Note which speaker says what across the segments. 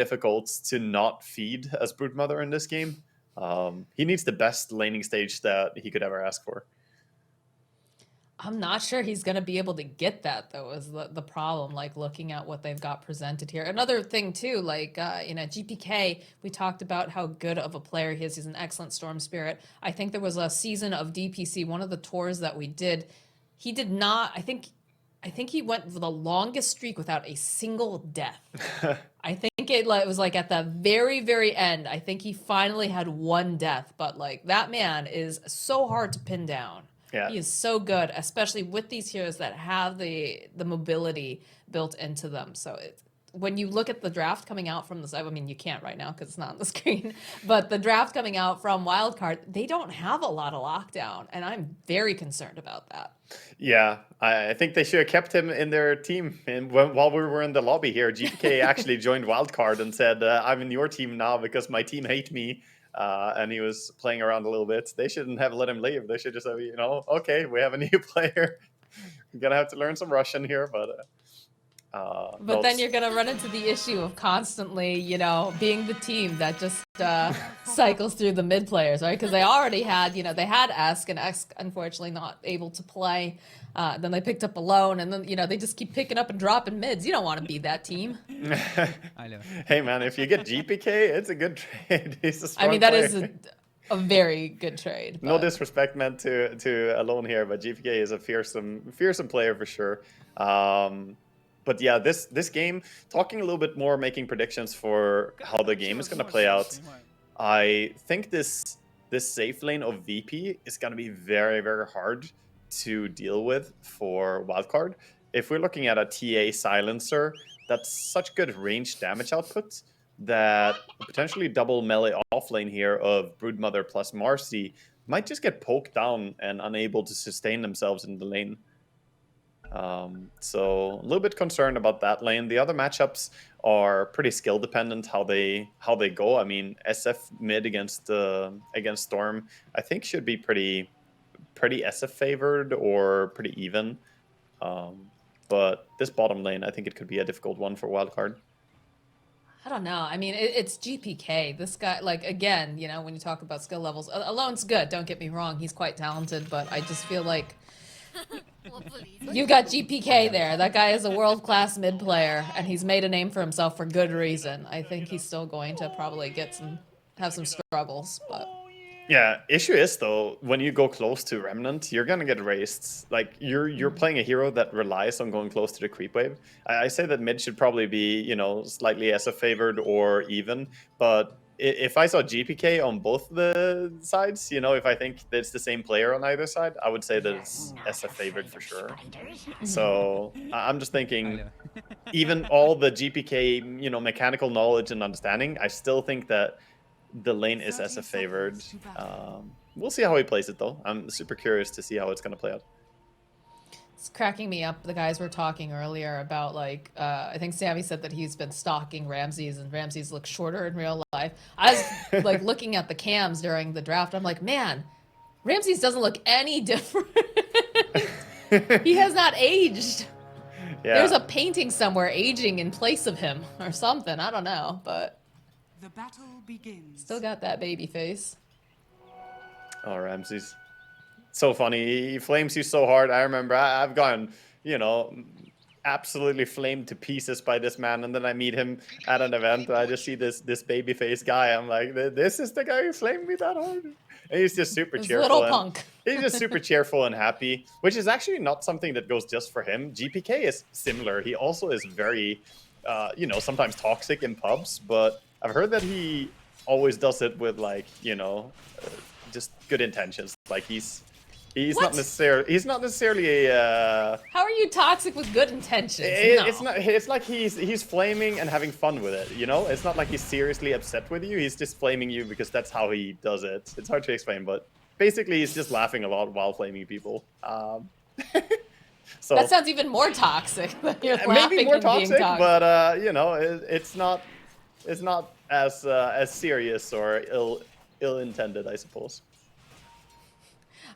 Speaker 1: difficult to not feed as Broodmother in this game. He needs the best laning stage that he could ever ask for.
Speaker 2: I'm not sure he's going to be able to get that, though, is the problem, like, looking at what they've got presented here. Another thing, too, like, GPK, we talked about how good of a player he is. He's an excellent Storm Spirit. I think there was a season of DPC, one of the tours that we did. He did not, I think he went for the longest streak without a single death. I think it was like at the very, very end. I think he finally had one death, but like that man is so hard to pin down.
Speaker 1: Yeah.
Speaker 2: He is so good, especially with these heroes that have the mobility built into them. So when you look at the draft coming out from the, I mean, you can't right now because it's not on the screen, but the draft coming out from Wildcard, they don't have a lot of lockdown, and I'm very concerned about that.
Speaker 1: Yeah, I think they should have kept him in their team. And while we were in the lobby here, GPK actually joined Wildcard and said, I'm in your team now because my team hate me. And he was playing around a little bit. They shouldn't have let him leave. They should just have, okay, we have a new player. You're going to have to learn some Russian here, but
Speaker 2: then you're going to run into the issue of constantly, being the team that just cycles through the mid players, right? Because they already had, they had Esk, and Esk, unfortunately, not able to play. Then they picked up Alone, and then, they just keep picking up and dropping mids. You don't want to be that team.
Speaker 1: I know. Hey, man, if you get GPK, it's a good trade. He's a strong
Speaker 2: that
Speaker 1: player.
Speaker 2: is a very good trade. But...
Speaker 1: No disrespect meant to Alone here, but GPK is a fearsome player for sure. But yeah, this game, talking a little bit more, making predictions for how the game is going to play out, I think this safe lane of VP is going to be very, very hard to deal with for Wildcard. If we're looking at a TA silencer, that's such good range damage output that potentially double melee offlane here of Broodmother plus Marcy might just get poked down and unable to sustain themselves in the lane. So a little bit concerned about that lane. The other matchups are pretty skill dependent how they go. I mean, SF mid against Storm, I think should be pretty SF favored or pretty even. But this bottom lane, I think it could be a difficult one for Wildcard.
Speaker 2: I don't know. I mean, it's GPK. This guy, like, again, when you talk about skill levels, Alone's good. Don't get me wrong. He's quite talented, but I just feel like you've got GPK there. That guy is a world-class mid player, and he's made a name for himself for good reason. I think he's still going to probably have some struggles, but...
Speaker 1: Yeah, issue is though, when you go close to Remnant, you're gonna get raised. Like you're playing a hero that relies on going close to the creep wave. I say that mid should probably be, slightly SF favored or even. But if I saw GPK on both the sides, if I think that it's the same player on either side, I would say that it's SF favored for sure. So I'm just thinking, even all the GPK, mechanical knowledge and understanding, I still think that the lane is SF favored. We'll see how he plays it though. I'm super curious to see how it's going to play out.
Speaker 2: It's cracking me up. The guys were talking earlier about I think Sammy said that he's been stalking Ramses, and Ramses looks shorter in real life. I was like looking at the cams during the draft. I'm like, man, Ramses doesn't look any different. He has not aged. Yeah. There's a painting somewhere aging in place of him or something. I don't know, but
Speaker 3: the battle begins.
Speaker 2: Still got that baby face.
Speaker 1: Oh, Ramses. So funny. He flames you so hard. I remember I've gone, absolutely flamed to pieces by this man. And then I meet him at an event. And I just see this baby face guy. I'm like, this is the guy who flamed me that hard. And he's just super cheerful.
Speaker 2: Little punk.
Speaker 1: He's just super cheerful and happy, which is actually not something that goes just for him. GPK is similar. He also is very, sometimes toxic in pubs, but I've heard that he always does it with just good intentions. Like he's not necessarily a.
Speaker 2: How are you toxic with good intentions?
Speaker 1: It's not. It's like he's flaming and having fun with it. It's not like he's seriously upset with you. He's just flaming you because that's how he does it. It's hard to explain, but basically he's just laughing a lot while flaming people. So
Speaker 2: that sounds even more toxic. You're
Speaker 1: maybe more
Speaker 2: toxic,
Speaker 1: but it's not. It's not as serious or ill-intended, I suppose.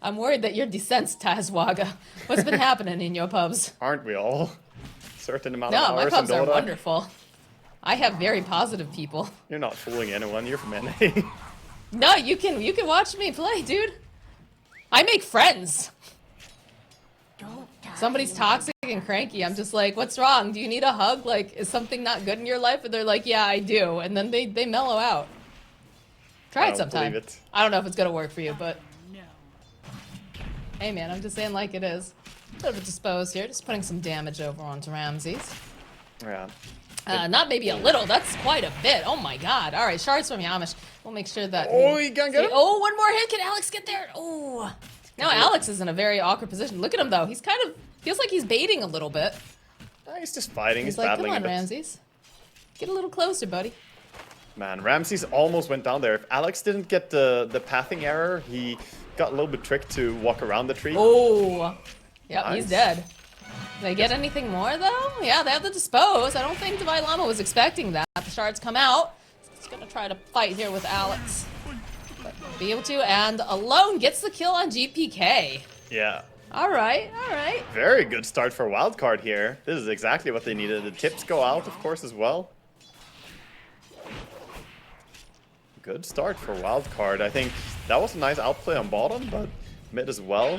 Speaker 2: I'm worried that you're desensitized, Waga. What's been happening in your pubs?
Speaker 1: Aren't we all? Certain amount of
Speaker 2: No,
Speaker 1: hours
Speaker 2: my pubs
Speaker 1: in Dota.
Speaker 2: are wonderful. I have very positive people.
Speaker 1: You're not fooling anyone. You're from NA.
Speaker 2: No, you can watch me play, dude. I make friends. Somebody's toxic and cranky. I'm just like, what's wrong? Do you need a hug? Like, is something not good in your life? And they're like, yeah, I do. And then they mellow out. Try it sometime. I don't know if it's gonna work for you, but hey, man, I'm just saying like it is. Bit of a dispose here, just putting some damage over onto Ramses.
Speaker 1: Yeah.
Speaker 2: Not maybe a little. That's quite a bit. Oh my god. All right, shards from Yamish. We'll make sure that.
Speaker 1: Oh, you gonna get him?
Speaker 2: Oh, one more hit. Can Alex get there? Oh. Now Alex is in a very awkward position. Look at him though. He's kind of feels like he's baiting a little bit.
Speaker 1: He's just fighting. He's
Speaker 2: like,
Speaker 1: battling
Speaker 2: come on,
Speaker 1: a bit.
Speaker 2: Ramses. Get a little closer, buddy.
Speaker 1: Man, Ramses almost went down there. If Alex didn't get the pathing error, he got a little bit tricked to walk around the tree.
Speaker 2: Oh. Yep,
Speaker 1: Nice.
Speaker 2: he's dead. They get anything more though? Yeah, they have the dispose. I don't think Divine Llama was expecting that. The shards come out. He's gonna try to fight here with Alex. But be able to, and Alone gets the kill on GPK.
Speaker 1: Yeah.
Speaker 2: Alright, alright.
Speaker 1: Very good start for Wildcard here. This is exactly what they needed. The tips go out, of course, as well. Good start for Wildcard. I think that was a nice outplay on bottom, but mid as well.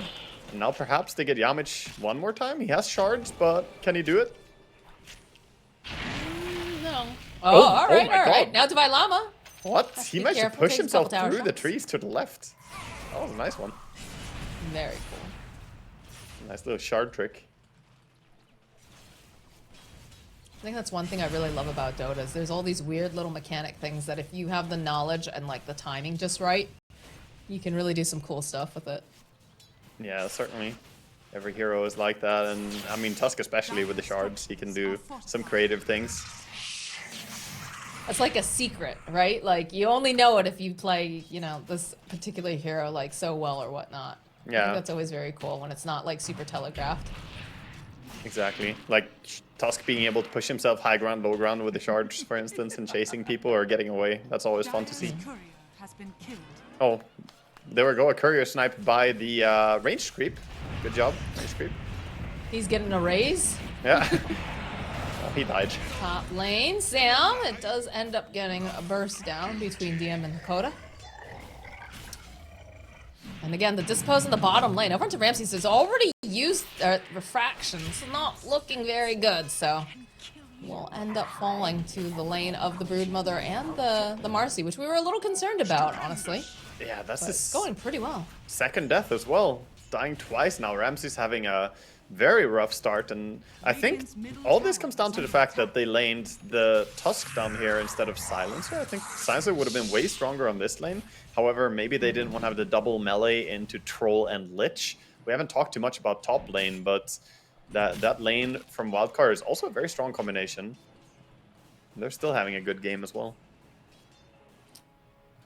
Speaker 1: And now perhaps they get Yamich one more time. He has shards, but can he do it?
Speaker 2: No. Oh, alright,
Speaker 1: my
Speaker 2: alright.
Speaker 1: God.
Speaker 2: Now Divine Llama.
Speaker 1: What?
Speaker 2: Has to
Speaker 1: He
Speaker 2: be
Speaker 1: managed to
Speaker 2: careful,
Speaker 1: push
Speaker 2: takes a
Speaker 1: himself
Speaker 2: couple tower
Speaker 1: through the
Speaker 2: shots.
Speaker 1: trees to the left. That was a nice one.
Speaker 2: Very cool.
Speaker 1: Nice little shard trick.
Speaker 2: I think that's one thing I really love about Dota is there's all these weird little mechanic things that if you have the knowledge and like the timing just right, you can really do some cool stuff with it.
Speaker 1: Yeah, certainly. Every hero is like that, and I mean Tusk especially with the shards, he can do some creative things.
Speaker 2: It's like a secret, right? Like you only know it if you play, you know, this particular hero like so well or whatnot. I
Speaker 1: Yeah.
Speaker 2: think that's always very cool when it's not like super telegraphed.
Speaker 1: Exactly. Like Tusk being able to push himself high ground, low ground with the shards, for instance, and chasing people or getting away. That's always fun to see.
Speaker 3: Courier has been killed.
Speaker 1: Oh, there we go. A courier sniped by the ranged creep. Good job, ranged creep.
Speaker 2: He's getting a raise.
Speaker 1: Yeah. Oh, he died.
Speaker 2: Top lane, Sam. It does end up getting a burst down between DM and Dakota. And again, the dispose in the bottom lane. Over to Ramses has already used refractions. Not looking very good, so we'll end up falling to the lane of the Broodmother and the Marcy, which we were a little concerned about, honestly.
Speaker 1: Yeah, that's
Speaker 2: But it's
Speaker 1: his
Speaker 2: going pretty well.
Speaker 1: second death as well. Dying twice now. Ramsey's having a very rough start, and I think all this comes down to the fact that they laned the Tusk down here instead of Silencer. I think Silencer would have been way stronger on this lane. However, maybe they didn't want to have the double melee into Troll and Lich. We haven't talked too much about top lane, but that lane from Wildcard is also a very strong combination. They're still having a good game as well.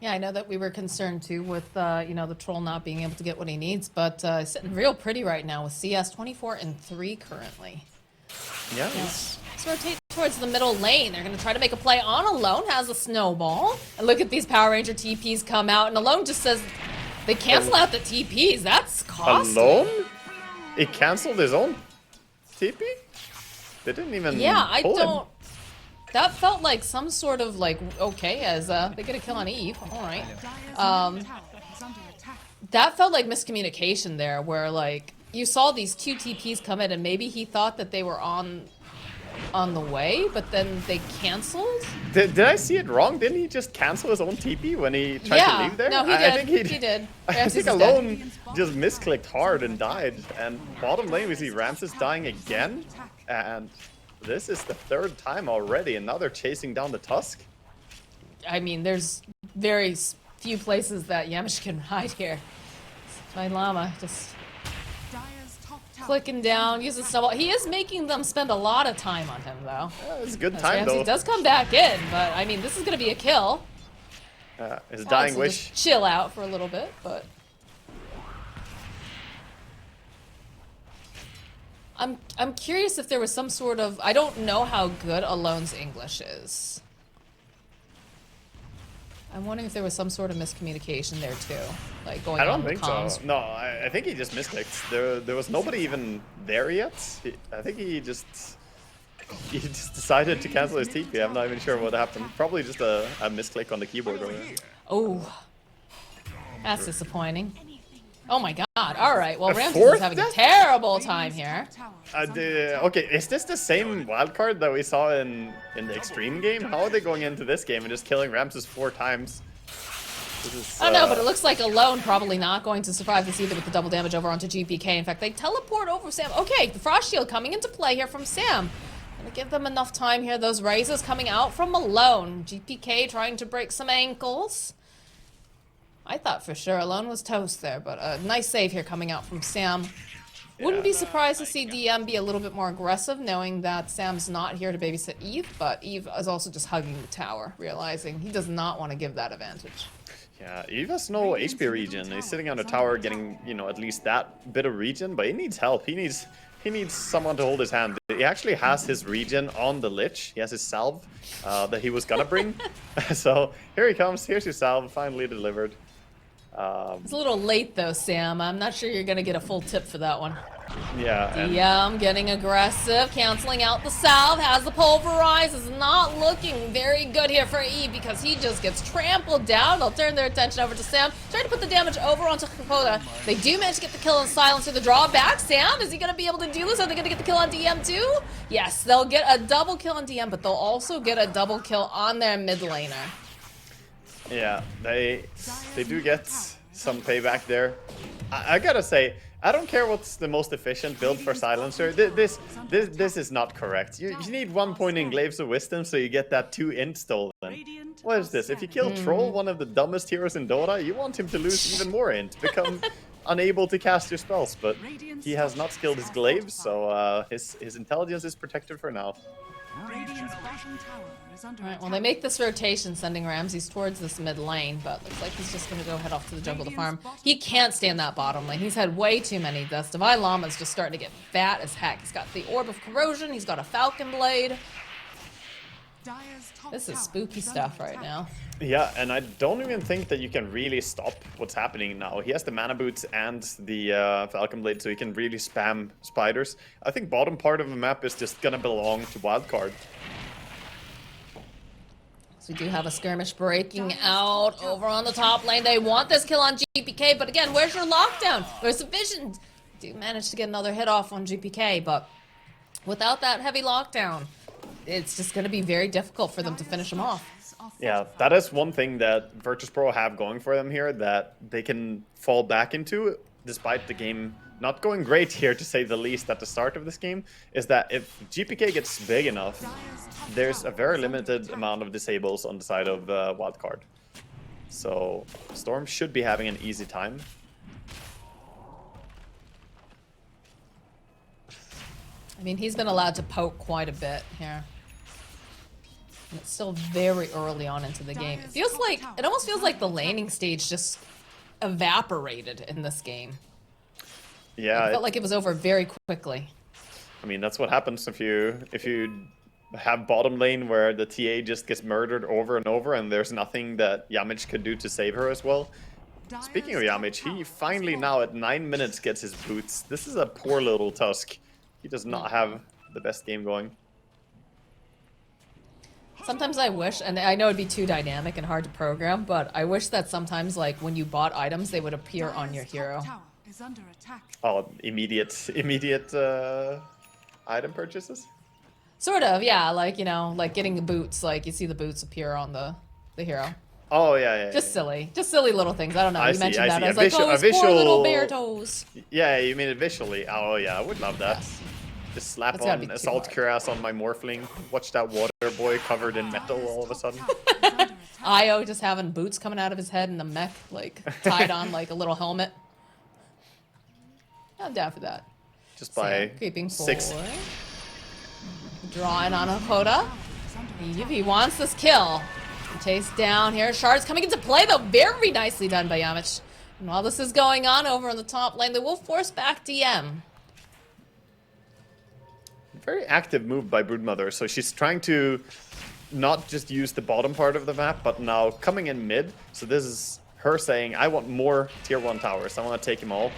Speaker 2: Yeah, I know that we were concerned too with you know, the Troll not being able to get what he needs, but sitting real pretty right now with CS 24-3 currently.
Speaker 1: Yeah.
Speaker 2: Let's rotate towards the middle lane. They're going to try to make a play on Alone, has a snowball. And look at these Power Ranger TPs come out, and Alone just says they cancel out the TPs. That's costly.
Speaker 1: Alone? He canceled his own TP? They didn't even
Speaker 2: Yeah, I
Speaker 1: pull him.
Speaker 2: don't... That felt like some sort of like, okay, as they get a kill on Eve. All right.
Speaker 3: Dire's tower is under attack.
Speaker 2: That felt like miscommunication there, where like you saw these two TPs come in, and maybe he thought that they were on the way, but then they canceled.
Speaker 1: Did I see it wrong? Didn't he just cancel his own TP when he tried to leave there?
Speaker 2: No, he did.
Speaker 1: I think
Speaker 2: he did.
Speaker 1: I
Speaker 2: Ramses
Speaker 1: think
Speaker 2: is dead.
Speaker 1: Alone just misclicked hard and died. And bottom lane we see Ramses dying again. And this is the third time already, and now they're chasing down the Tusk.
Speaker 2: I mean, there's very few places that Yamish can hide here. Fine Llama just
Speaker 3: Dire's top tower
Speaker 2: clicking down, using snowball. He is making them spend a lot of time on him, though.
Speaker 1: Yeah, it's a good
Speaker 2: As
Speaker 1: time
Speaker 2: Ramsey
Speaker 1: though.
Speaker 2: does come back in, but I mean, this is going to be a kill.
Speaker 1: His
Speaker 2: Alex
Speaker 1: dying
Speaker 2: will
Speaker 1: wish.
Speaker 2: just chill out for a little bit, but I'm curious if there was some sort of, I don't know how good Alone's English is. I'm wondering if there was some sort of miscommunication there too, like going
Speaker 1: I
Speaker 2: on
Speaker 1: don't
Speaker 2: with
Speaker 1: think so.
Speaker 2: comms.
Speaker 1: No, I think he just misclicked. There was nobody even there yet. I think he just he just decided to cancel his TP. I'm not even sure what happened. Probably just a misclick on the keyboard over there.
Speaker 2: Oh, that's disappointing. Oh my god. Alright, well, Ramses
Speaker 1: fourth
Speaker 2: is having a
Speaker 1: death?
Speaker 2: terrible time here.
Speaker 1: Okay, is this the same wildcard that we saw in the Xtreme game? How are they going into this game and just killing Ramses 4 times? This is,
Speaker 2: I don't know, but it looks like Alone probably not going to survive this either with the double damage over onto GPK. In fact, they teleport over Sam. Okay, the Frost Shield coming into play here from Sam. Gonna give them enough time here. Those raises coming out from Alone. GPK trying to break some ankles. I thought for sure Alone was toast there, but a nice save here coming out from Sam. Wouldn't be surprised to see DM be a little bit more aggressive, knowing that Sam's not here to babysit Eve, but Eve is also just hugging the tower, realizing he does not want to give that advantage.
Speaker 1: Yeah, Eve has no HP regen. He's sitting on the tower getting, you know, at least that bit of regen, but he needs help. He needs someone to hold his hand. He actually has his regen on the Lich. He has his salve that he was gonna bring. So here he comes. Here's your salve, finally delivered.
Speaker 2: It's a little late though, Sam. I'm not sure you're gonna get a full tip for that one.
Speaker 1: Yeah.
Speaker 2: DM getting aggressive, canceling out the salve, has the pulverize, is not looking very good here for Eve because he just gets trampled down. They'll turn their attention over to Sam, trying to put the damage over onto Kokoda. They do manage to get the kill on Silencer, the drawback. Sam, is he gonna be able to do this? Are they gonna get the kill on DM too? Yes, they'll get a double kill on DM, but they'll also get a double kill on their mid laner.
Speaker 1: Yeah, they do get some payback there. I gotta say, I don't care what's the most efficient build for Silencer. This is not correct. You need 1 point in Glaives of Wisdom so you get that 2 int stolen. What is this? If you kill Troll, one of the dumbest heroes in Dota, you want him to lose even more int, become unable to cast your spells. But he has not skilled his Glaives, so his intelligence is protected for now.
Speaker 2: Alright, well they make this rotation sending Ramses towards this mid lane, but looks like he's just gonna go head off to the jungle to farm. He can't stand that bottom lane. He's had way too many deaths. Divine Llama's just starting to get fat as heck. He's got the Orb of Corrosion, he's got a Falcon Blade. This is spooky stuff right now.
Speaker 1: Yeah, and I don't even think that you can really stop what's happening now. He has the Mana Boots and the Falcon Blade, so he can really spam spiders. I think bottom part of the map is just gonna belong to Wildcard.
Speaker 2: So we do have a skirmish breaking out over on the top lane. They want this kill on GPK, but again, where's your lockdown? Where's the vision? Do manage to get another hit off on GPK, but without that heavy lockdown, it's just going to be very difficult for them to finish him off.
Speaker 1: Yeah, that is one thing that Virtus.pro have going for them here, that they can fall back into, despite the game not going great here, to say the least, at the start of this game, is that if GPK gets big enough, there's a very limited amount of disables on the side of Wildcard. So Storm should be having an easy time.
Speaker 2: I mean, he's been allowed to poke quite a bit here. And it's still very early on into the game. It feels like, it almost feels like the laning stage just evaporated in this game.
Speaker 1: Yeah,
Speaker 2: It felt like it was over very quickly.
Speaker 1: I mean, that's what happens if you have bottom lane where the TA just gets murdered over and over, and there's nothing that Yamich could do to save her as well. Speaking of Yamich, he finally now at 9 minutes gets his boots. This is a poor little Tusk. He does not have the best game going.
Speaker 2: Sometimes I wish, and I know it'd be too dynamic and hard to program, but I wish that sometimes, like, when you bought items, they would appear on your hero.
Speaker 1: Oh, immediate item purchases?
Speaker 2: Sort of, yeah, like, you know, like getting the boots, like, you see the boots appear on the hero.
Speaker 1: Oh, yeah.
Speaker 2: Just silly little things. I don't know,
Speaker 1: I
Speaker 2: you
Speaker 1: see,
Speaker 2: mentioned that. I was
Speaker 1: a
Speaker 2: like,
Speaker 1: visual,
Speaker 2: oh, those poor little bear toes.
Speaker 1: Yeah, you mean it visually. Oh, yeah, I would love that.
Speaker 2: Yes.
Speaker 1: Just slap
Speaker 2: That's gotta
Speaker 1: on
Speaker 2: be
Speaker 1: Assault
Speaker 2: too
Speaker 1: Cuirass on my Morphling. Watch that water boy covered in metal all of a sudden.
Speaker 2: Io just having boots coming out of his head and the mech, like, tied on like a little helmet. I'm down for that.
Speaker 1: Just by
Speaker 2: Sam creeping
Speaker 1: 6.
Speaker 2: forward. Drawing on Hakoda. He wants this kill. Chase down here. Shards coming into play, though. Very nicely done by Yamich. And while this is going on over on the top lane, they will force back DM.
Speaker 1: Very active move by Broodmother. So she's trying to not just use the bottom part of the map, but now coming in mid. So this is her saying, I want more tier 1 towers. I want to take them all.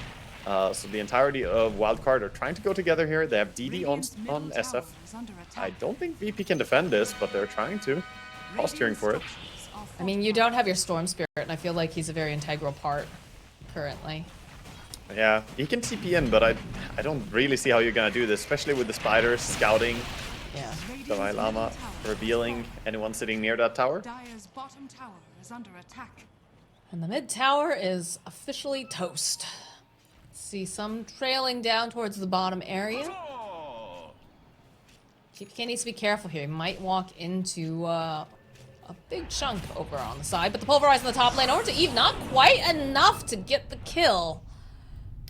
Speaker 1: So the entirety of Wildcard are trying to go together here. They have DD
Speaker 3: Radiant's middle
Speaker 1: on
Speaker 3: tower
Speaker 1: SF.
Speaker 3: is under
Speaker 1: I
Speaker 3: attack.
Speaker 1: don't think VP can defend this, but they're trying to. Posturing for it.
Speaker 2: I mean, you don't have your Storm Spirit, and I feel like he's a very integral part currently.
Speaker 1: Yeah, he can TP in, but I don't really see how you're gonna do this, especially with the spiders scouting,
Speaker 2: Yeah.
Speaker 1: Dalai Lama revealing anyone sitting near that tower.
Speaker 3: Dire's bottom tower is under attack.
Speaker 2: And the mid tower is officially toast. See some trailing down towards the bottom area. GPK needs to be careful here. He might walk into a big chunk over on the side, but the Pulverize in the top lane over to Eve, not quite enough to get the kill.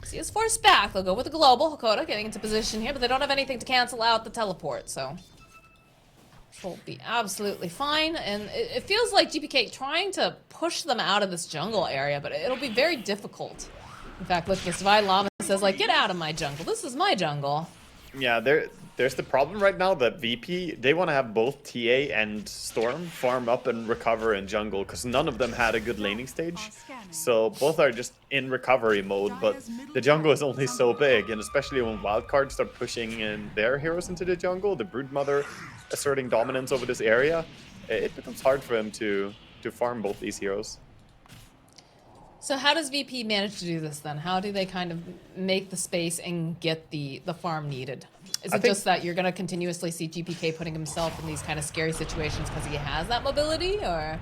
Speaker 2: See his forced back. They'll go with the global. Hakoda getting into position here, but they don't have anything to cancel out the teleport, so will be absolutely fine. And it feels like GPK trying to push them out of this jungle area, but it'll be very difficult. In fact, look, this Divine Llama says, like, get out of my jungle. This is my jungle.
Speaker 1: Yeah, there's the problem right now that VP, they want to have both TA and Storm farm up and recover in jungle, because none of them had a good laning stage. So both are just in recovery mode, but the jungle is only so big, and especially when Wildcards start pushing in their heroes into the jungle, the Broodmother asserting dominance over this area, it becomes hard for him to farm both these heroes.
Speaker 2: So how does VP manage to do this then? How do they kind of make the space and get the farm needed? Is it just that you're going to continuously see GPK putting himself in these kind of scary situations because he has that mobility, or?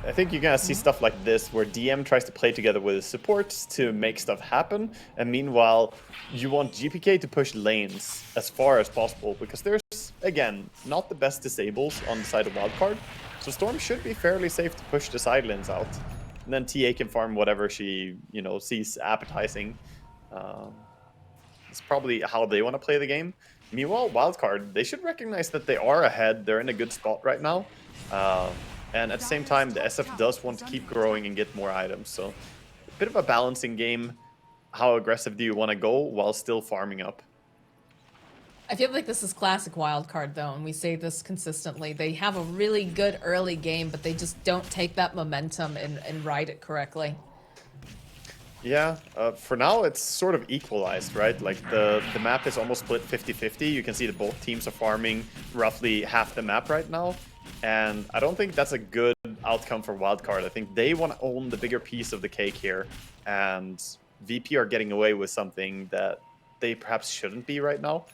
Speaker 1: I think you're going to see stuff like this where DM tries to play together with his supports to make stuff happen, and meanwhile you want GPK to push lanes as far as possible, because there's, again, not the best disables on the side of Wildcard, so Storm should be fairly safe to push the side lanes out. And then TA can farm whatever she, sees appetizing. It's probably how they want to play the game. Meanwhile, Wildcard, they should recognize that they are ahead. They're in a good spot right now. And at the same time, the SF does want to keep growing and get more items. So a bit of a balancing game. How aggressive do you want to go while still farming up?
Speaker 2: I feel like this is classic Wildcard, though, and we say this consistently. They have a really good early game, but they just don't take that momentum and ride it correctly.
Speaker 1: Yeah, for now it's sort of equalized, right? Like the map is almost split 50-50. You can see that both teams are farming roughly half the map right now. And I don't think that's a good outcome for Wildcard. I think they want to own the bigger piece of the cake here. And VP are getting away with something that they perhaps shouldn't be right now.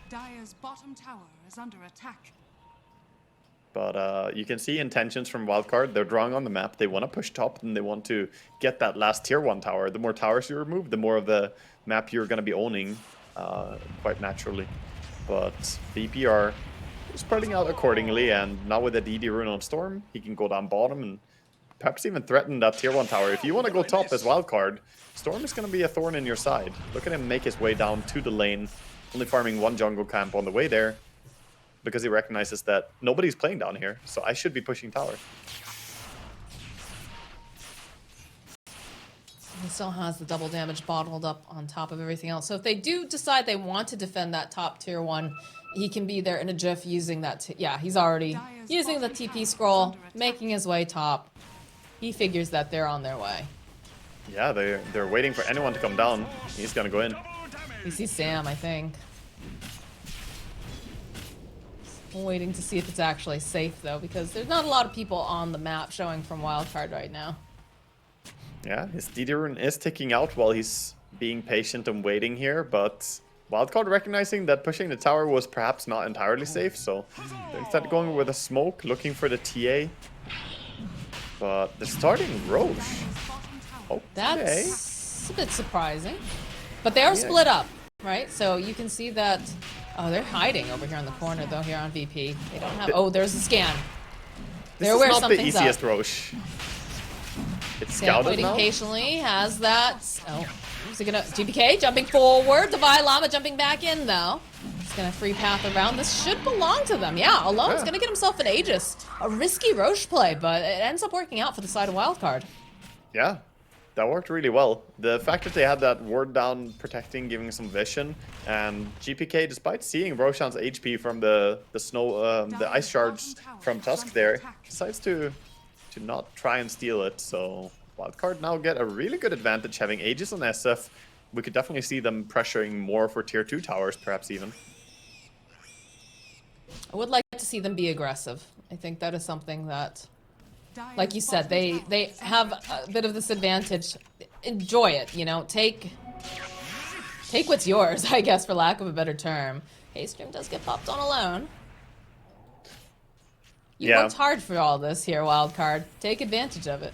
Speaker 3: Dire's bottom tower is under attack.
Speaker 1: But you can see intentions from Wildcard. They're drawing on the map. They want to push top, and they want to get that last tier 1 tower. The more towers you remove, the more of the map you're going to be owning quite naturally. But VP are spreading out accordingly, and now with the DD rune on Storm, he can go down bottom and perhaps even threaten that tier 1 tower. If you want to go top as Wildcard, Storm is going to be a thorn in your side. Look at him make his way down to the lane, only farming 1 jungle camp on the way there, because he recognizes that nobody's playing down here, so I should be pushing tower.
Speaker 2: He still has the double damage bottled up on top of everything else. So if they do decide they want to defend that top tier 1, he can be there in a jiff using that. Yeah, he's already using the TP scroll, making his way top. He figures that they're on their way.
Speaker 1: Yeah, they're waiting for anyone to come down. He's gonna go in.
Speaker 2: We see Sam, I think. Waiting to see if it's actually safe, though, because there's not a lot of people on the map showing from Wildcard right now.
Speaker 1: Yeah, his DD rune is ticking out while he's being patient and waiting here, but Wildcard recognizing that pushing the tower was perhaps not entirely safe, so they're instead going with a smoke, looking for the TA. But they're starting Roche. Okay.
Speaker 2: That's a bit surprising. But they are split up, right? So you can see that... Oh, they're hiding over here in the corner, though, here on VP. They don't have... Oh, there's a scan. They're where
Speaker 1: something's up. This is not the easiest
Speaker 2: up.
Speaker 1: Roche. It's
Speaker 2: Sam
Speaker 1: scouted
Speaker 2: waiting
Speaker 1: now.
Speaker 2: patiently, has that... Oh, is he gonna... GPK jumping forward. Divine Llama jumping back in, though. He's gonna free path around. This should belong to them. Yeah, Alone's gonna get himself an Aegis. A risky Roche play, but it ends up working out for the side of Wildcard.
Speaker 1: Yeah, that worked really well. The fact that they had that ward down protecting, giving some vision, and GPK, despite seeing Roshan's HP from the ice shards from Tusk there, decides to not try and steal it. So Wildcard now get a really good advantage having Aegis on SF. We could definitely see them pressuring more for tier 2 towers, perhaps even.
Speaker 2: I would like to see them be aggressive. I think that is something that, like you said, they have a bit of this advantage. Enjoy it, you know. Take what's yours, I guess, for lack of a better term. Xtreme does get popped on alone. You worked hard for all this here, Wildcard. Take advantage of it.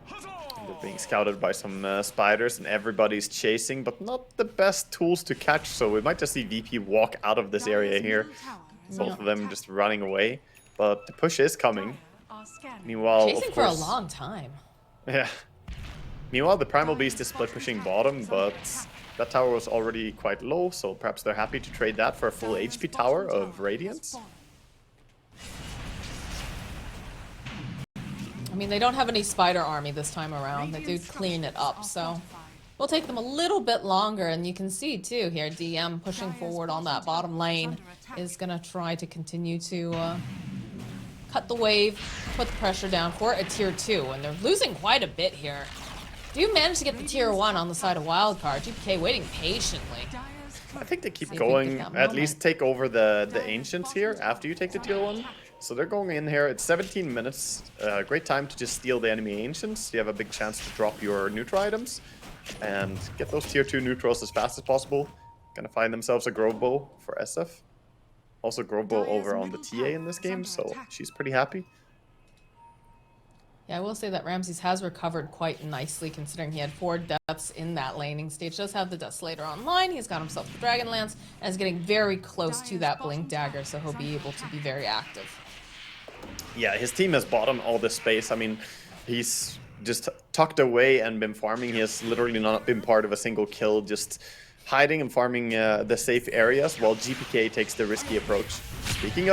Speaker 1: They're being scouted by some spiders, and everybody's chasing, but not the best tools to catch. So we might just see VP walk out of this area here. Both of them just running away, but the push is coming. Meanwhile,
Speaker 2: chasing for a long time.
Speaker 1: Yeah. Meanwhile, the Primal Beast is split pushing bottom, but that tower was already quite low, so perhaps they're happy to trade that for a full HP tower of Radiance.
Speaker 2: I mean, they don't have any spider army this time around. They do clean it up, so will take them a little bit longer. And you can see too here, DM pushing forward on that bottom lane is gonna try to continue to cut the wave, put the pressure down for a tier 2, and they're losing quite a bit here. Do manage to get the tier 1 on the side of Wildcard. GPK waiting patiently.
Speaker 1: I think they keep going, at least take over the Ancients here after you take the tier 1. So they're going in here. It's 17 minutes. Great time to just steal the enemy Ancients. You have a big chance to drop your neutral items and get those tier 2 neutrals as fast as possible. Gonna find themselves a Grove Bow for SF. Also Grove Bow over on the TA in this game, so she's pretty happy.
Speaker 2: Yeah, I will say that Ramses has recovered quite nicely considering he had 4 deaths in that laning stage. Does have the Desolator online. He's got himself the Dragonlance and is getting very close to that Blink Dagger, so he'll be able to be very active.
Speaker 1: Yeah, his team has bottomed all this space. I mean, he's just tucked away and been farming. He has literally not been part of a single kill, just hiding and farming the safe areas while GPK takes the risky approach. Speaking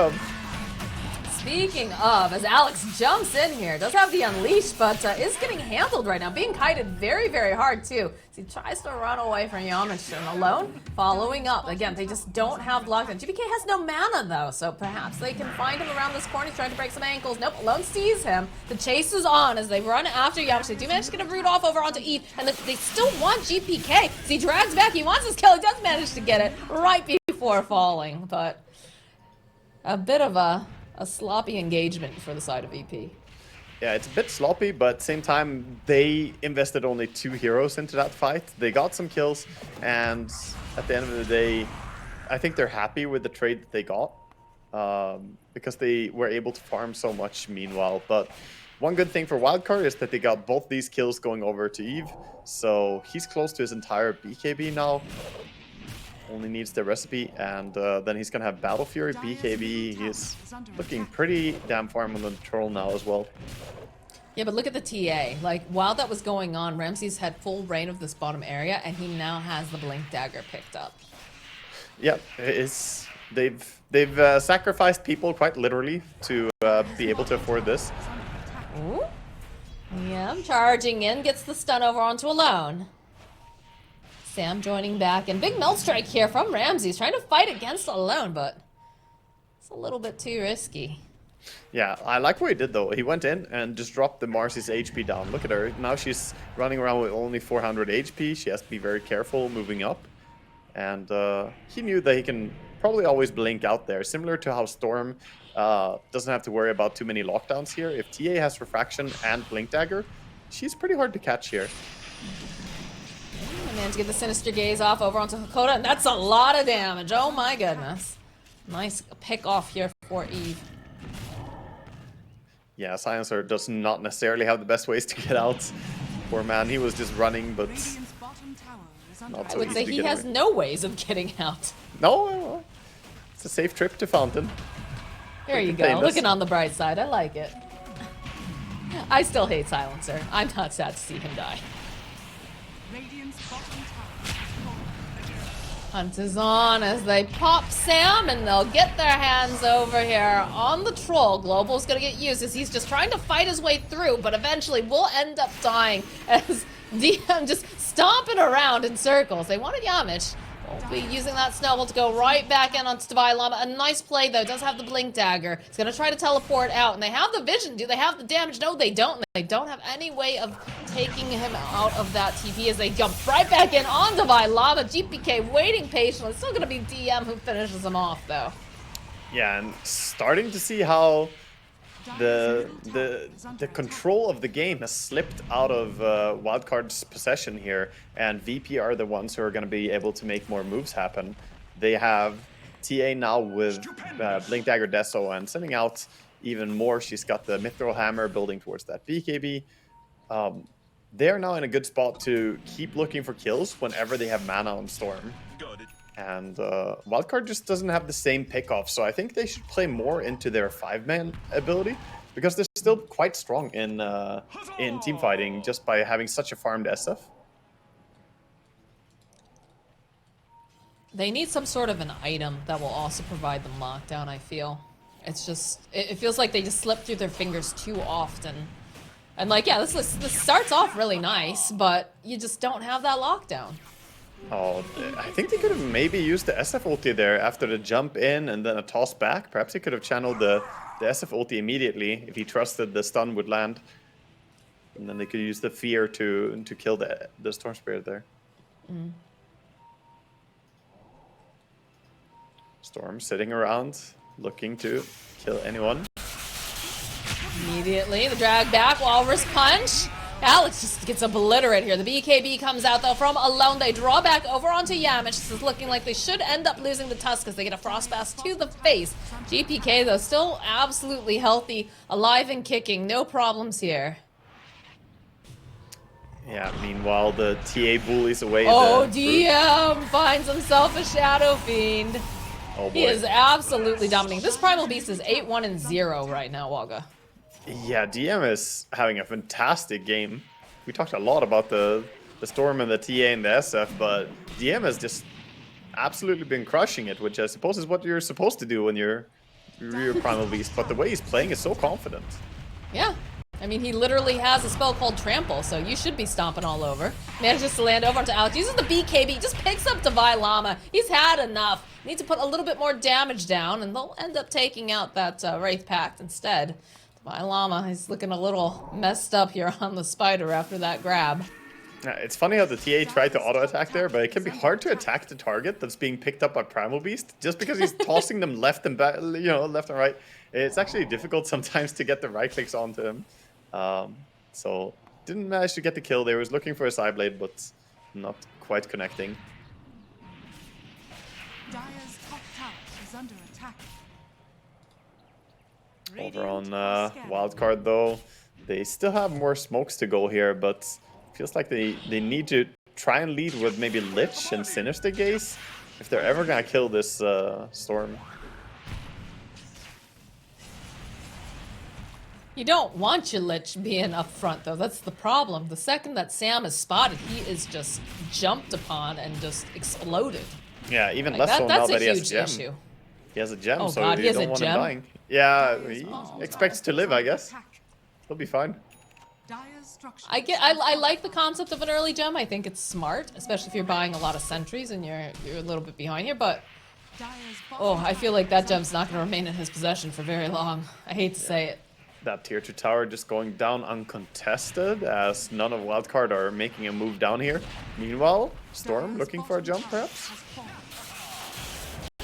Speaker 1: of,
Speaker 2: as Alex jumps in here, does have the Unleash, but is getting handled right now, being kited very, very hard too. So he tries to run away from Yamich and alone, following up. Again, they just don't have lockdown. GPK has no mana though, so perhaps they can find him around this corner. He's trying to break some ankles. Nope, alone sees him. The chase is on as they run after Yamich. They do manage to get a root off over onto Eve, and they still want GPK. So he drags back, he wants his kill, he does manage to get it right before falling, but a bit of a sloppy engagement for the side of VP.
Speaker 1: Yeah, it's a bit sloppy, but at the same time, they invested only 2 heroes into that fight. They got some kills, and at the end of the day, I think they're happy with the trade that they got, because they were able to farm so much meanwhile. But one good thing for Wildcard is that they got both these kills going over to Eve, so he's close to his entire BKB now. Only needs the recipe, and then he's gonna have Battle Fury, BKB. He's looking pretty damn farm on the troll now as well.
Speaker 2: Yeah, but look at the TA. Like, while that was going on, Ramses had full reign of this bottom area, and he now has the Blink Dagger picked up.
Speaker 1: Yeah, they've sacrificed people quite literally to be able to afford this.
Speaker 2: Ooh. Yeah, charging in, gets the stun over onto Alone. Sam joining back, and big melt strike here from Ramses, trying to fight against Alone, but it's a little bit too risky.
Speaker 1: Yeah, I like what he did though. He went in and just dropped the Marcy's HP down. Look at her. Now she's running around with only 400 HP. She has to be very careful moving up. And he knew that he can probably always blink out there. Similar to how Storm doesn't have to worry about too many lockdowns here. If TA has Refraction and Blink Dagger, she's pretty hard to catch here.
Speaker 2: And to get the Sinister Gaze off over onto Hakoda, and that's a lot of damage. Oh my goodness. Nice pick off here for Eve.
Speaker 1: Yeah, Silencer does not necessarily have the best ways to get out. Poor man, he was just running, but not so
Speaker 2: I would say he has no ways of getting out.
Speaker 1: No, it's a safe trip to Fountain.
Speaker 2: There you go, looking on the bright side. I like it. I still hate Silencer. I'm not sad to see him die. Hunt is on as they pop Sam, and they'll get their hands over here on the troll. Global's gonna get used as he's just trying to fight his way through, but eventually will end up dying as DM just stomping around in circles. They wanted Yamich, Won't be using that snowball to go right back in onto Double-elimination. A nice play, though. Does have the blink dagger. He's going to try to teleport out. And they have the vision. Do they have the damage? No, they don't. They don't have any way of taking him out of that TP as they jump right back in on Double-elimination. GPK waiting patiently. It's still going to be DM who finishes him off, though.
Speaker 1: Yeah, and starting to see how the control of the game has slipped out of Wildcard's possession here, and VP are the ones who are going to be able to make more moves happen. They have TA now with Blink Dagger Deso and sending out even more. She's got the Mithril Hammer building towards that BKB. They're now in a good spot to keep looking for kills whenever they have mana on Storm. And Wildcard just doesn't have the same pickoff, so I think they should play more into their 5-man ability, because they're still quite strong in team fighting just by having such a farmed SF.
Speaker 2: They need some sort of an item that will also provide them lockdown, I feel. It's just, it feels like they just slip through their fingers too often. And like, yeah, this starts off really nice, but you just don't have that lockdown.
Speaker 1: Oh, I think they could have maybe used the SF ulti there after the jump in and then a toss back. Perhaps he could have channeled the SF ulti immediately if he trusted the stun would land. And then they could use the fear to kill the Storm Spirit there.
Speaker 2: Mm.
Speaker 1: Storm sitting around, looking to kill anyone.
Speaker 2: Immediately, the drag back, Walrus Punch. Alex just gets obliterated here. The BKB comes out, though, from alone. They draw back over onto Yamish. This is looking like they should end up losing the Tusk as they get a Frostblast to the face. GPK, though, still absolutely healthy, alive and kicking. No problems here.
Speaker 1: Yeah, meanwhile, the TA bullies away.
Speaker 2: Oh, DM finds himself a Shadow Fiend.
Speaker 1: Oh, boy.
Speaker 2: He is absolutely dominating. This Primal Beast is 8-1-0 right now, Wagga.
Speaker 1: Yeah, DM is having a fantastic game. We talked a lot about the Storm and the TA and the SF, but DM has just absolutely been crushing it, which I suppose is what you're supposed to do when you're Primal Beast. But the way he's playing is so confident.
Speaker 2: Yeah. I mean, he literally has a spell called Trample, so you should be stomping all over. Manages to land over onto Alex, uses the BKB, just picks up Double-elimination. He's had enough. Needs to put a little bit more damage down, and they'll end up taking out that Wraith Pact instead. Double-elimination is looking a little messed up here on the spider after that grab.
Speaker 1: Yeah, it's funny how the TA tried to auto-attack there, but it can be hard to attack the target that's being picked up by Primal Beast, just because he's tossing them left and back, left and right. It's actually difficult sometimes to get the right clicks onto him. So didn't manage to get the kill. They was looking for a side blade, but not quite connecting.
Speaker 3: Dire's top tower is under attack.
Speaker 1: Over on Wildcard, though, they still have more smokes to go here, but feels like they need to try and lead with maybe Lich and Sinister Gaze if they're ever gonna kill this Storm.
Speaker 2: You don't want your Lich being up front, though. That's the problem. The second that Sam is spotted, he is just jumped upon and just exploded.
Speaker 1: Yeah, even
Speaker 2: Like
Speaker 1: less so now that he has a
Speaker 2: huge
Speaker 1: gem.
Speaker 2: issue.
Speaker 1: He has a gem,
Speaker 2: Oh,
Speaker 1: so
Speaker 2: God,
Speaker 1: you
Speaker 2: he has
Speaker 1: don't
Speaker 2: a
Speaker 1: want him
Speaker 2: gem?
Speaker 1: dying. Yeah, he expects to live, I guess. He'll be fine.
Speaker 2: I like the concept of an early gem. I think it's smart, especially if you're buying a lot of sentries and you're a little bit behind here. But oh, I feel like that gem's not going to remain in his possession for very long. I hate to say it.
Speaker 1: That tier 2 tower just going down uncontested as none of Wildcard are making a move down here. Meanwhile, Storm looking for a jump, perhaps?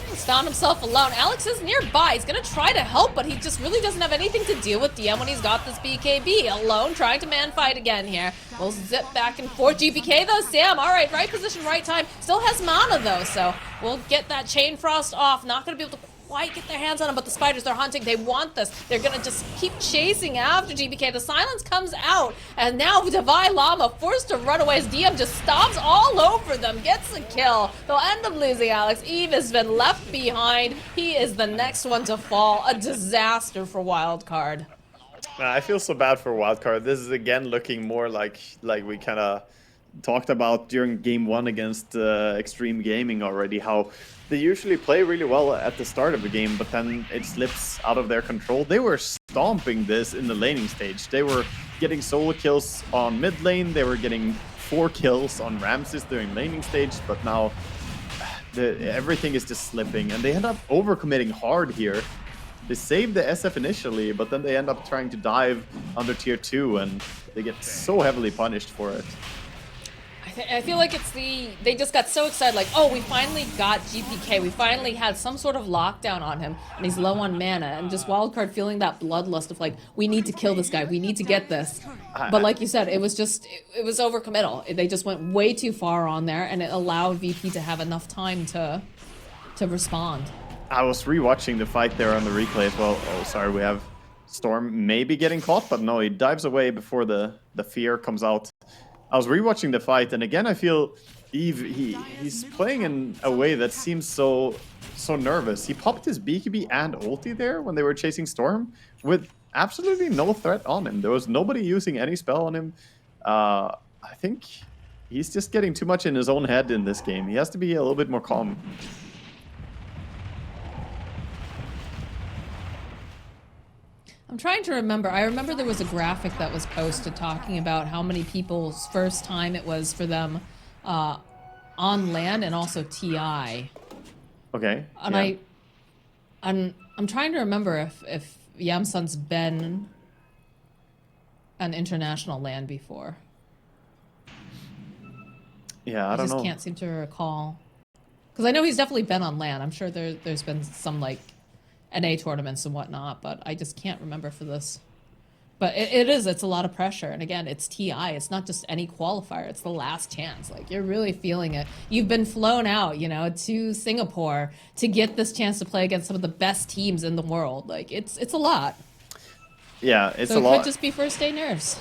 Speaker 2: He's found himself alone. Alex is nearby. He's going to try to help, but he just really doesn't have anything to deal with DM when he's got this BKB. Alone, trying to man fight again here. We'll zip back and forth. GPK, though, Sam, all right, right position, right time. Still has mana, though, so we'll get that Chain Frost off. Not going to be able to quite get their hands on him, but the spiders they're hunting, they want this. They're going to just keep chasing after GPK. The silence comes out, and now Double-elimination forced to run away as DM just stomps all over them, gets a kill. They'll end up losing Alex. Eve has been left behind. He is the next one to fall. A disaster for Wildcard.
Speaker 1: I feel so bad for Wildcard. This is again looking more like we kind of talked about during game 1 against Xtreme Gaming already, how they usually play really well at the start of the game, but then it slips out of their control. They were stomping this in the laning stage. They were getting solo kills on mid lane. They were getting 4 kills on Ramses during laning stage, but now everything is just slipping, and they end up overcommitting hard here. They save the SF initially, but then they end up trying to dive under tier 2, and they get so heavily punished for it.
Speaker 2: I feel like it's they just got so excited, like, oh, we finally got GPK, we finally had some sort of lockdown on him, and he's low on mana, and just Wildcard feeling that bloodlust of like, we need to kill this guy, we need to get this. But like you said, it was just, it was overcommittal. They just went way too far on there, and it allowed VP to have enough time to respond.
Speaker 1: I was rewatching the fight there on the replay as well. Oh, sorry, we have Storm maybe getting caught, but no, he dives away before the fear comes out. I was rewatching the fight, and again, I feel Eve, he's playing in a way that seems so nervous. He popped his BKB and ulti there when they were chasing Storm with absolutely no threat on him. There was nobody using any spell on him. I think he's just getting too much in his own head in this game. He has to be a little bit more calm.
Speaker 2: I'm trying to remember. I remember there was a graphic that was posted talking about how many people's first time it was for them on LAN and also TI.
Speaker 1: Okay.
Speaker 2: And
Speaker 1: yeah.
Speaker 2: I'm trying to remember if Yamsun's been an international LAN before.
Speaker 1: Yeah, I don't know.
Speaker 2: I just can't seem to recall. Because I know he's definitely been on LAN. I'm sure there's been some like NA tournaments and whatnot, but I just can't remember for this. But it's a lot of pressure. And again, it's TI. It's not just any qualifier. It's the last chance. Like, you're really feeling it. You've been flown out, you know, to Singapore to get this chance to play against some of the best teams in the world. Like, it's a lot.
Speaker 1: Yeah, it's
Speaker 2: so
Speaker 1: a lot.
Speaker 2: So it could just be first day nerves.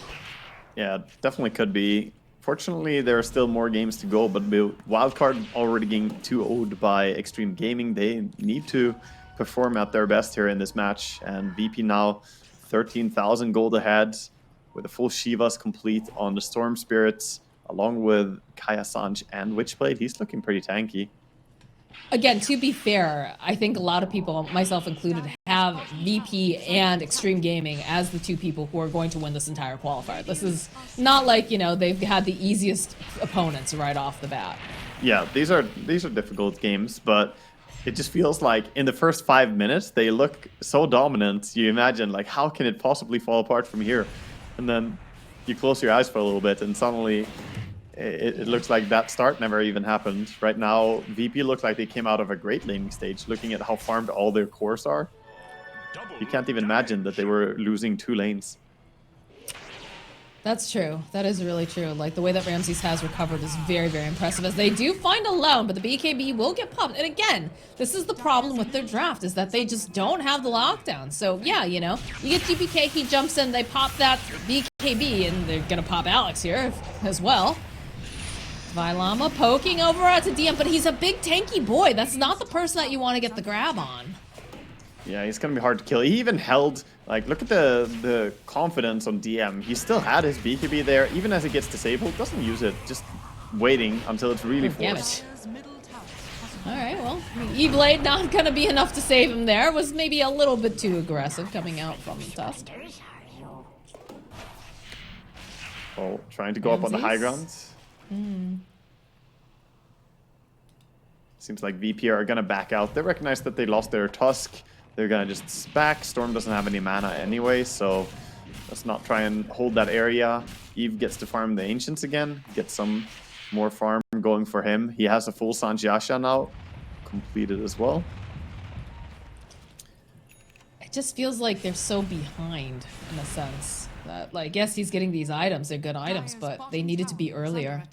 Speaker 1: Yeah, definitely could be. Fortunately, there are still more games to go, but Wildcard already getting 2-0'd by Xtreme Gaming. They need to perform at their best here in this match, and VP now 13,000 gold ahead with a full Shivas complete on the Storm Spirits, along with Kaya Sanj and Witchblade. He's looking pretty tanky.
Speaker 2: Again, to be fair, I think a lot of people, myself included, have VP and Xtreme Gaming as the two people who are going to win this entire qualifier. This is not like, you know, they've had the easiest opponents right off the bat.
Speaker 1: Yeah, these are difficult games, but it just feels like in the first 5 minutes, they look so dominant. You imagine, like, how can it possibly fall apart from here? And then you close your eyes for a little bit, and suddenly it looks like that start never even happened. Right now, VP looks like they came out of a great laning stage, looking at how farmed all their cores are. You can't even imagine that they were losing 2 lanes.
Speaker 2: That's true. That is really true. Like, the way that Ramses has recovered is very, very impressive, as they do find a loan, but the BKB will get popped. And again, this is the problem with their draft, is that they just don't have the lockdown. So, yeah, you know, you get GPK, he jumps in, they pop that BKB, and they're going to pop Alex here as well. Vailama poking over at the DM, but he's a big tanky boy. That's not the person that you want to get the grab on.
Speaker 1: Yeah, he's going to be hard to kill. He even held, like, look at the confidence on DM. He still had his BKB there, even as it gets disabled. Doesn't use it, just waiting until it's really forced.
Speaker 2: Alright, well, E-Blade not going to be enough to save him there. Was maybe a little bit too aggressive coming out from Tusk.
Speaker 1: Oh, trying to go up on the high ground. Seems like VP are going to back out. They recognize that they lost their Tusk. They're going to just back. Storm doesn't have any mana anyway, so let's not try and hold that area. Eve gets to farm the Ancients again. Get some more farm going for him. He has a full Sanjiasha now completed as well.
Speaker 2: It just feels like they're so behind in a sense. That, like, yes, he's getting these items. They're good items, but they needed to be earlier.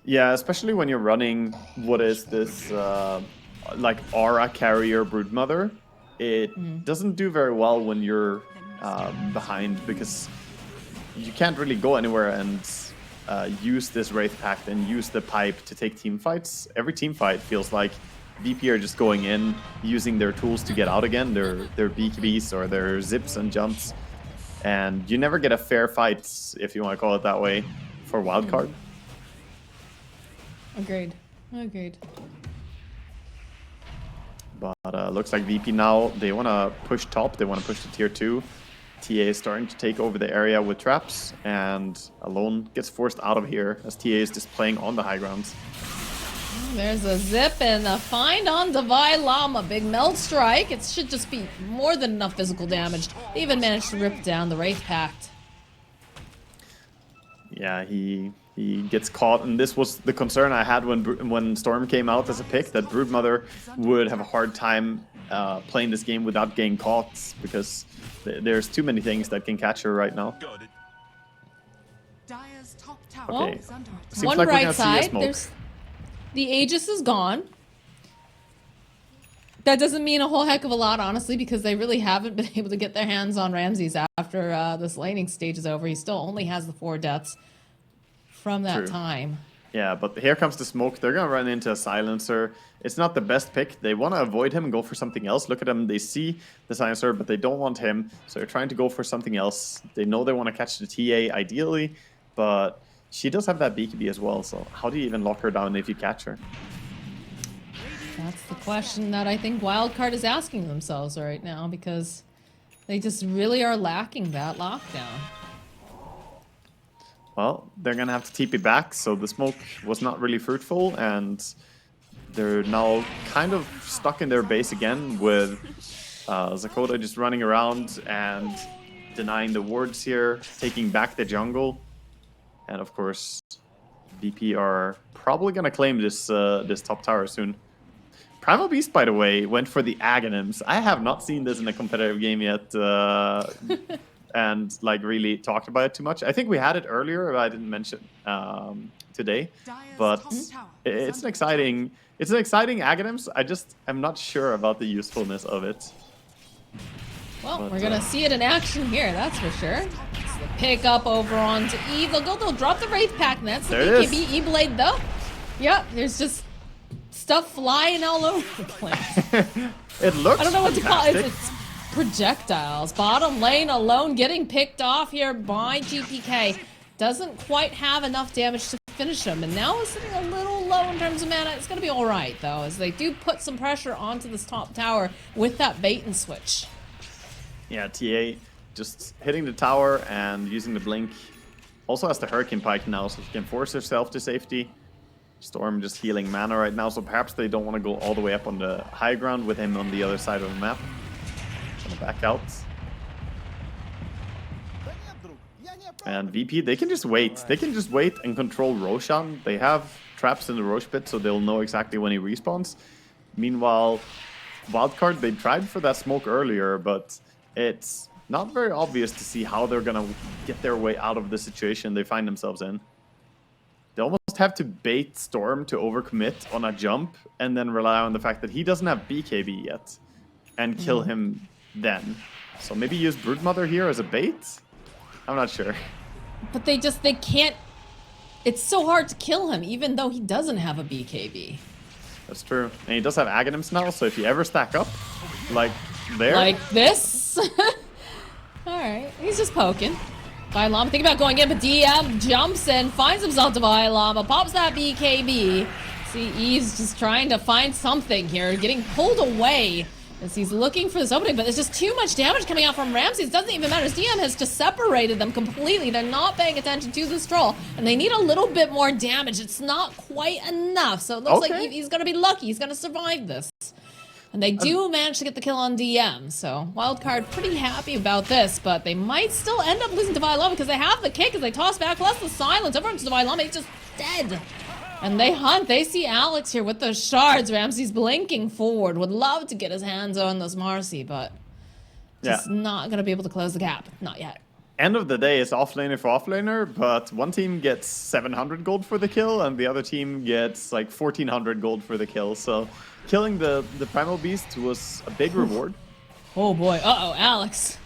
Speaker 1: Yeah, especially when you're running what is this, like, Aura Carrier Broodmother. It doesn't do very well when you're behind, because you can't really go anywhere and use this Wraith Pact and use the pipe to take team fights. Every team fight feels like VP are just going in, using their tools to get out again, their BKBs or their zips and jumps. And you never get a fair fight, if you want to call it that way, for Wildcard.
Speaker 2: Agreed. Agreed.
Speaker 1: But looks like VP now, they want to push top, they want to push to tier 2. TA is starting to take over the area with traps, and Alone gets forced out of here as TA is just playing on the high grounds.
Speaker 2: There's a zip and a find on Divine Llama. Big melt strike. It should just be more than enough physical damage. They even managed to rip down the Wraith Pact.
Speaker 1: Yeah, he gets caught, and this was the concern I had when Storm came out as a pick, that Broodmother would have a hard time playing this game without getting caught, because there's too many things that can catch her right now.
Speaker 3: Dire's top tower
Speaker 1: Okay.
Speaker 3: is under attack.
Speaker 1: Seems
Speaker 2: One
Speaker 1: like we're
Speaker 2: bright
Speaker 1: gonna see a
Speaker 2: side,
Speaker 1: smoke.
Speaker 2: there's the Aegis is gone. That doesn't mean a whole heck of a lot, honestly, because they really haven't been able to get their hands on Ramses after this laning stage is over. He still only has the 4 deaths from that
Speaker 1: True.
Speaker 2: time.
Speaker 1: Yeah, but here comes the smoke. They're gonna run into a silencer. It's not the best pick. They want to avoid him and go for something else. Look at them. They see the silencer, but they don't want him, so they're trying to go for something else. They know they want to catch the TA ideally, but she does have that BKB as well, so how do you even lock her down if you catch her?
Speaker 2: That's the question that I think Wildcard is asking themselves right now, because they just really are lacking that lockdown.
Speaker 1: Well, they're gonna have to TP back, so the smoke was not really fruitful, and they're now kind of stuck in their base again with Zakota just running around and denying the wards here, taking back the jungle, and of course, VP are probably gonna claim this this top tower soon. Primal Beast, by the way, went for the Aghanims. I have not seen this in a competitive game yet, and like really talked about it too much. I think we had it earlier, but I didn't mention today. But it's an exciting Aghanims. I'm not sure about the usefulness of it.
Speaker 2: Well,
Speaker 1: But,
Speaker 2: we're gonna see it in action here, that's for sure. It's the pick up over onto Eve. They'll drop the Wraith Pact, and that's the
Speaker 1: There it
Speaker 2: BKB
Speaker 1: is.
Speaker 2: E-Blade though. Yep, there's just stuff flying all over the place.
Speaker 1: It looks
Speaker 2: I don't know what to call it.
Speaker 1: fantastic.
Speaker 2: It's projectiles. Bottom lane alone, getting picked off here by GPK. Doesn't quite have enough damage to finish him, and now is sitting a little low in terms of mana. It's gonna be all right though, as they do put some pressure onto this top tower with that bait and switch.
Speaker 1: Yeah, TA just hitting the tower and using the blink. Also has the Hurricane Pike now, so she can force herself to safety. Storm just healing mana right now, so perhaps they don't want to go all the way up on the high ground with him on the other side of the map. Gonna back out. And VP, they can just wait. They can just wait and control Roshan. They have traps in the Rosh pit, so they'll know exactly when he respawns. Meanwhile, Wildcard, they tried for that smoke earlier, but it's not very obvious to see how they're gonna get their way out of the situation they find themselves in. They almost have to bait Storm to overcommit on a jump and then rely on the fact that he doesn't have BKB yet and kill him then. So maybe use Broodmother here as a bait? I'm not sure.
Speaker 2: But they can't. It's so hard to kill him, even though he doesn't have a BKB.
Speaker 1: That's true. And he does have Aghanims now, so if you ever stack up, like there.
Speaker 2: Like this? Alright, he's just poking. Divine Llama thinking about going in, but DM jumps in, finds himself Divine Llama, pops that BKB. See, Eve's just trying to find something here, getting pulled away as he's looking for this opening, but there's just too much damage coming out from Ramses. It doesn't even matter. His DM has just separated them completely. They're not paying attention to this troll, and they need a little bit more damage. It's not quite enough, so it looks like he's going to be lucky. He's going to survive this. And they do manage to get the kill on DM, so Wildcard pretty happy about this, but they might still end up losing Divine Llama because they have the kick as they toss back, plus the silence over to Divine Llama. He's just dead. And they hunt. They see Alex here with those shards. Ramsey's blinking forward. Would love to get his hands on this Marcy, but just not going to be able to close the gap. Not yet.
Speaker 1: End of the day, it's offlaner for offlaner, but one team gets 700 gold for the kill, and the other team gets like 1400 gold for the kill. So killing the Primal Beast was a big reward.
Speaker 2: Oh boy. Uh-oh, Alex.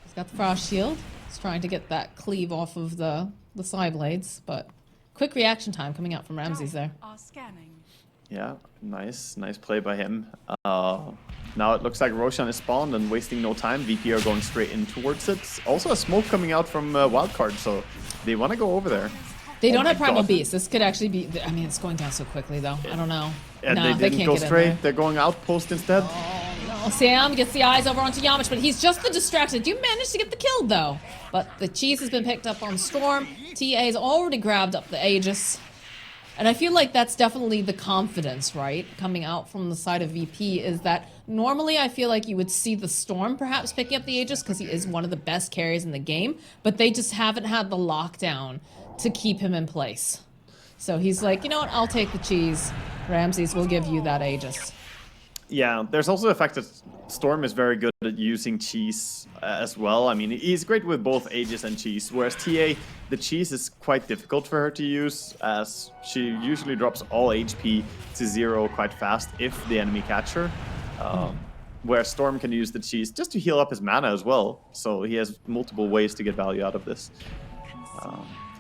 Speaker 2: He's got the Frost Shield. He's trying to get that cleave off of the side blades, but quick reaction time coming out from Ramses there.
Speaker 3: Are scanning.
Speaker 1: Yeah, nice play by him. Now it looks like Roshan is spawned and wasting no time. VP are going straight in towards it. Also a smoke coming out from Wildcard, so they want to go over there.
Speaker 2: They don't
Speaker 1: my
Speaker 2: have Primal
Speaker 1: God.
Speaker 2: Beast. This could actually be... I mean, it's going down so quickly, though. I don't know.
Speaker 1: And
Speaker 2: No,
Speaker 1: they didn't
Speaker 2: can't
Speaker 1: go
Speaker 2: get in
Speaker 1: straight.
Speaker 2: there.
Speaker 1: They're going outpost instead.
Speaker 2: No, Sam gets the eyes over onto Yamish, but he's just the distraction. Do manage to get the kill, though. But the cheese has been picked up on Storm. TA's already grabbed up the Aegis. And I feel like that's definitely the confidence, right? Coming out from the side of VP is that normally I feel like you would see the Storm perhaps picking up the Aegis because he is one of the best carries in the game, but they just haven't had the lockdown to keep him in place. So he's like, you know what, I'll take the cheese. Ramses will give you that Aegis.
Speaker 1: Yeah, there's also the fact that Storm is very good at using cheese as well. I mean, he's great with both Aegis and cheese, whereas TA, the cheese is quite difficult for her to use, as she usually drops all HP to 0 quite fast if the enemy catch her. Where Storm can use the cheese just to heal up his mana as well, so he has multiple ways to get value out of this.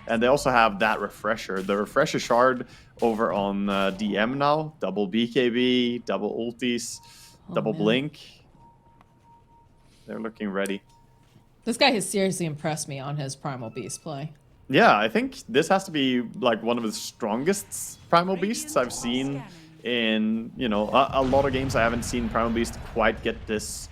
Speaker 1: And they also have that refresher, the refresher shard over on DM now. Double BKB, double ultis, double blink. They're looking ready.
Speaker 2: This guy has seriously impressed me on his Primal Beast play.
Speaker 1: Yeah, I think this has to be like one of the strongest Primal Beasts I've seen in, you know, a lot of games. I haven't seen Primal Beast quite get this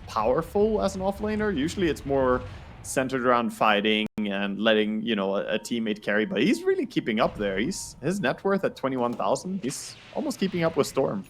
Speaker 1: powerful as an offlaner. Usually it's more centered around fighting and letting, you know, a teammate carry, but he's really keeping up there. His net worth at 21,000. He's almost keeping up with Storm.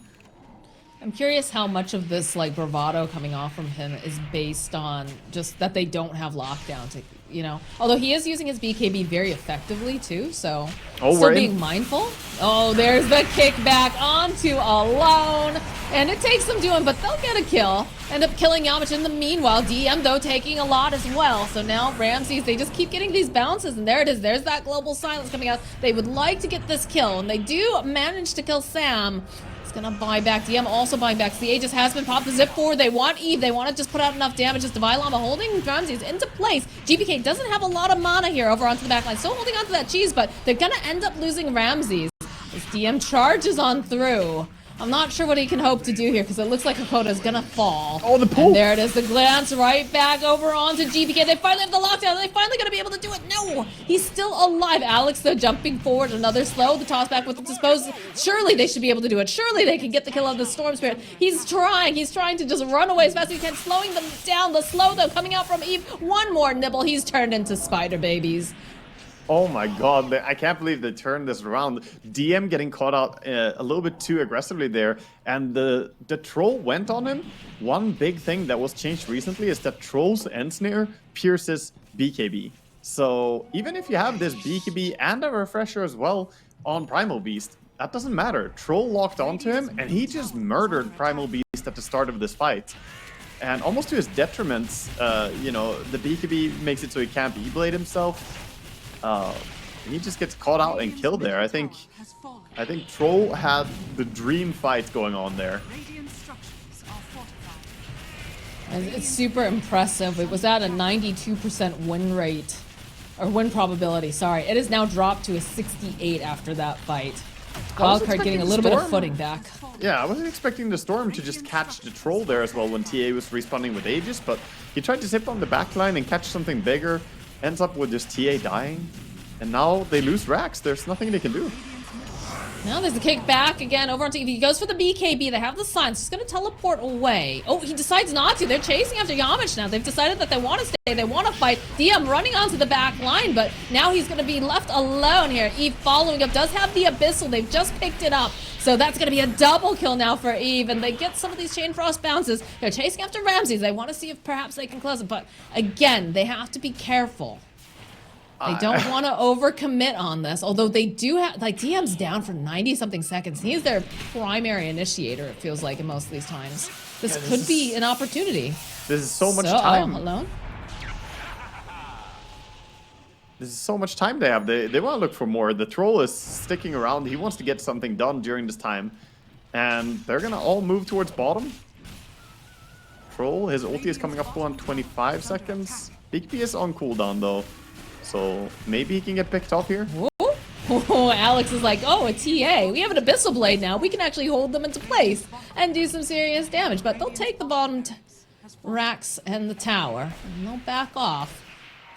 Speaker 2: I'm curious how much of this like bravado coming off from him is based on just that they don't have lockdown to, you know, although he is using his BKB very effectively too, so still being mindful. Oh, there's the kickback onto Alone, and it takes some doing, but they'll get a kill. End up killing Yamcha in the meanwhile. DM though taking a lot as well, so now Ramses, they just keep getting these bounces, and there it is. There's that global silence coming out. They would like to get this kill, and they do manage to kill Sam. Gonna buy back. DM also buying back. The Aegis has been popped. The Zip forward. They want Eve. They want to just put out enough damage. Just Divine Llama holding Ramses into place. GPK doesn't have a lot of mana here over onto the backline. Still holding onto that cheese, but they're gonna end up losing Ramses as DM charges on through. I'm not sure what he can hope to do here because it looks like Hakoda's gonna fall.
Speaker 1: Oh, the pull!
Speaker 2: And there it is, the glance right back over onto GPK. They finally have the lockdown. Are they finally gonna be able to do it? No! He's still alive. Alex, though, jumping forward. Another slow. The toss back with the dispose. Surely they should be able to do it. Surely they can get the kill of the Storm Spirit. He's trying. He's trying to just run away as fast as he can, slowing them down. The slow, though, coming out from Eve. One more nibble. He's turned into spider babies.
Speaker 1: Oh my god, I can't believe they turned this around. DM getting caught out a little bit too aggressively there, and the troll went on him. One big thing that was changed recently is that Troll's Ensnare pierces BKB. So even if you have this BKB and a refresher as well on Primal Beast, that doesn't matter. Troll locked onto him, and he just murdered Primal Beast at the start of this fight. And almost to his detriment, you know, the BKB makes it so he can't E-Blade himself. He just gets caught out and killed there. I think Troll had the dream fight going on there.
Speaker 2: It's super impressive. It was at a 92% win rate, or win probability, sorry. It is now dropped to a 68 after that fight. Wildcard getting a little bit of footing back.
Speaker 1: Yeah, I wasn't expecting the Storm to just catch the Troll there as well when TA was respawning with Aegis, but he tried to zip on the backline and catch something bigger. Ends up with just TA dying, and now they lose Rax. There's nothing they can do.
Speaker 2: Now there's a kick back again over onto Eve. He goes for the BKB. They have the signs. He's going to teleport away. Oh, he decides not to. They're chasing after Yamich now. They've decided that they want to stay. They want to fight. DM running onto the back line, but now he's going to be left alone here. Eve following up. Does have the Abyssal. They've just picked it up. So that's going to be a double kill now for Eve, and they get some of these Chain Frost bounces. They're chasing after Ramses. They want to see if perhaps they can close it, but again, they have to be careful. They don't want to overcommit on this, although they do have, like, DM's down for 90-something seconds. He's their primary initiator, it feels like, in most of these times. This could be an opportunity.
Speaker 1: This is so much time.
Speaker 2: Alone?
Speaker 1: This is so much time they have. They want to look for more. The Troll is sticking around. He wants to get something done during this time. And they're going to all move towards bottom. Troll, his ulti is coming up on 25 seconds. BKB is on cooldown, though. So maybe he can get picked off here.
Speaker 2: Oh, Alex is like, oh, a TA. We have an Abyssal Blade now. We can actually hold them into place and do some serious damage. But they'll take the bottom Rax and the tower, and they'll back off.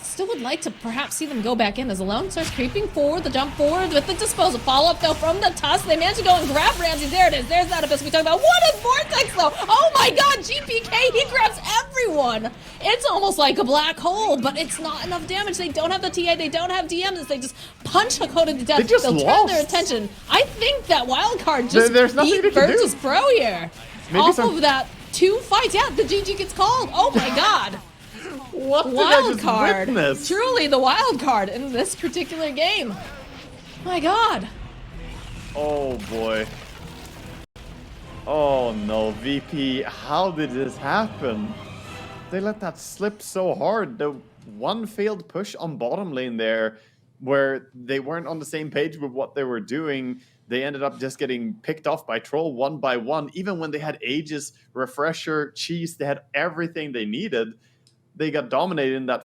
Speaker 2: Still would like to perhaps see them go back in as Alone starts creeping forward, the jump forward with the disposal. Follow-up though from the Tusk. They manage to go and grab Ramsey. There it is. There's that abyss we talked about. What a vortex though! Oh my god, GPK, he grabs everyone! It's almost like a black hole, but it's not enough damage. They don't have the TA, they don't have DMs. They just punch Hakoda to death.
Speaker 1: They just
Speaker 2: They'll turn
Speaker 1: lost.
Speaker 2: their attention. I think that Wildcard just
Speaker 1: There's nothing
Speaker 2: beat
Speaker 1: they can do.
Speaker 2: Virtus.pro here.
Speaker 1: Maybe
Speaker 2: Off
Speaker 1: some-
Speaker 2: of that 2 fights. Yeah, the GG gets called. Oh my god.
Speaker 1: What did I
Speaker 2: Wild
Speaker 1: just
Speaker 2: card.
Speaker 1: witness?
Speaker 2: Truly the wild card in this particular game. My god.
Speaker 1: Oh boy. Oh no, VP, how did this happen? They let that slip so hard. The one failed push on bottom lane there, where they weren't on the same page with what they were doing. They ended up just getting picked off by Troll one by one. Even when they had Aegis, Refresher, Cheese, they had everything they needed. They got dominated in that